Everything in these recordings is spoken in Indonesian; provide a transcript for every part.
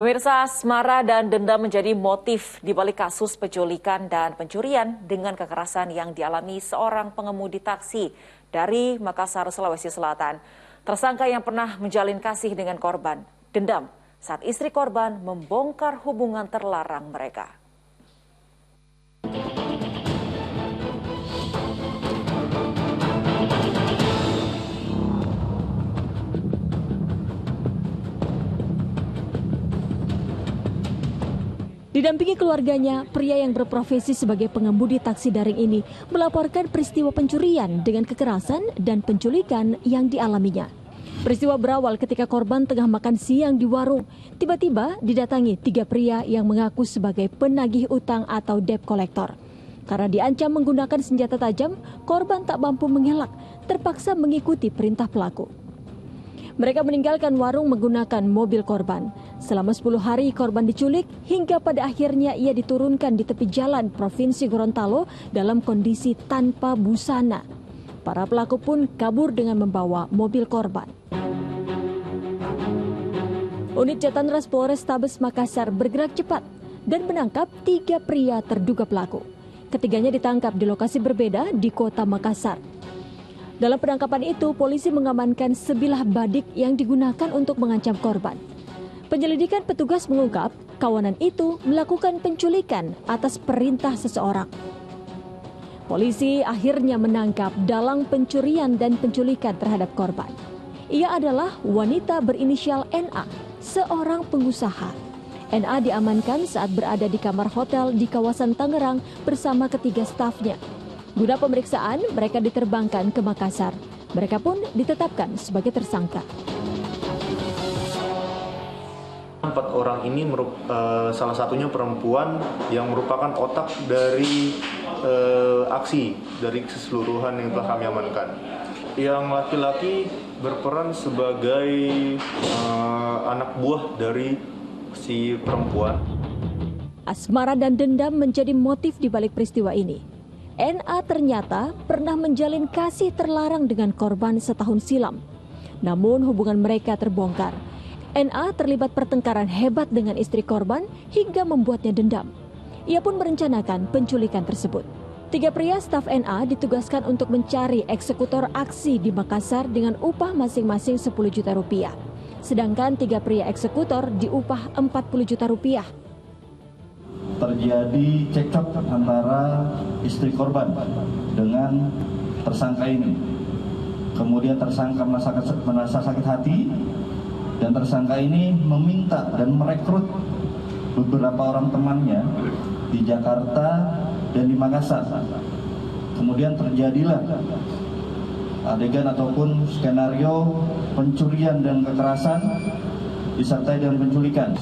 Pemirsa, asmara dan dendam menjadi motif di balik kasus penculikan dan pencurian dengan kekerasan yang dialami seorang pengemudi taksi dari Makassar, Sulawesi Selatan. Tersangka yang pernah menjalin kasih dengan korban dendam saat istri korban membongkar hubungan terlarang mereka. Didampingi keluarganya, pria yang berprofesi sebagai pengemudi taksi daring ini melaporkan peristiwa pencurian dengan kekerasan dan penculikan yang dialaminya. Peristiwa berawal ketika korban tengah makan siang di warung. Tiba-tiba didatangi 3 pria yang mengaku sebagai penagih utang atau debt collector. Karena diancam menggunakan senjata tajam, korban tak mampu mengelak, terpaksa mengikuti perintah pelaku. Mereka meninggalkan warung menggunakan mobil korban. Selama 10 hari korban diculik hingga pada akhirnya ia diturunkan di tepi jalan Provinsi Gorontalo dalam kondisi tanpa busana. Para pelaku pun kabur dengan membawa mobil korban. Unit Jatan-Ras Polrestabes Makassar bergerak cepat dan menangkap 3 pria terduga pelaku. Ketiganya ditangkap di lokasi berbeda di kota Makassar. Dalam penangkapan itu, polisi mengamankan sebilah badik yang digunakan untuk mengancam korban. Penyelidikan petugas mengungkap kawanan itu melakukan penculikan atas perintah seseorang. Polisi akhirnya menangkap dalang pencurian dan penculikan terhadap korban. Ia adalah wanita berinisial NA, seorang pengusaha. NA diamankan saat berada di kamar hotel di kawasan Tangerang bersama ketiga stafnya. Guna pemeriksaan, mereka diterbangkan ke Makassar. Mereka pun ditetapkan sebagai tersangka. 4 orang ini salah satunya perempuan yang merupakan otak dari aksi dari keseluruhan yang telah kami amankan. Yang laki-laki berperan sebagai anak buah dari si perempuan. Asmara dan dendam menjadi motif di balik peristiwa ini. NA ternyata pernah menjalin kasih terlarang dengan korban setahun silam. Namun hubungan mereka terbongkar. NA terlibat pertengkaran hebat dengan istri korban hingga membuatnya dendam. Ia pun merencanakan penculikan tersebut. 3 pria staf NA ditugaskan untuk mencari eksekutor aksi di Makassar dengan upah masing-masing 10 juta rupiah. Sedangkan 3 pria eksekutor diupah 40 juta rupiah. Terjadi cekcok antara istri korban dengan tersangka ini. Kemudian tersangka merasa sakit hati dan tersangka ini meminta dan merekrut beberapa orang temannya di Jakarta dan di Makassar. Kemudian terjadilah adegan ataupun skenario pencurian dan kekerasan disertai dengan penculikan.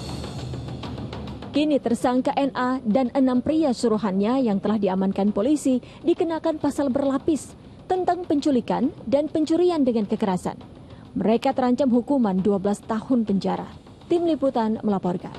Kini tersangka NA dan 6 pria suruhannya yang telah diamankan polisi dikenakan pasal berlapis tentang penculikan dan pencurian dengan kekerasan. Mereka terancam hukuman 12 tahun penjara. Tim Liputan melaporkan.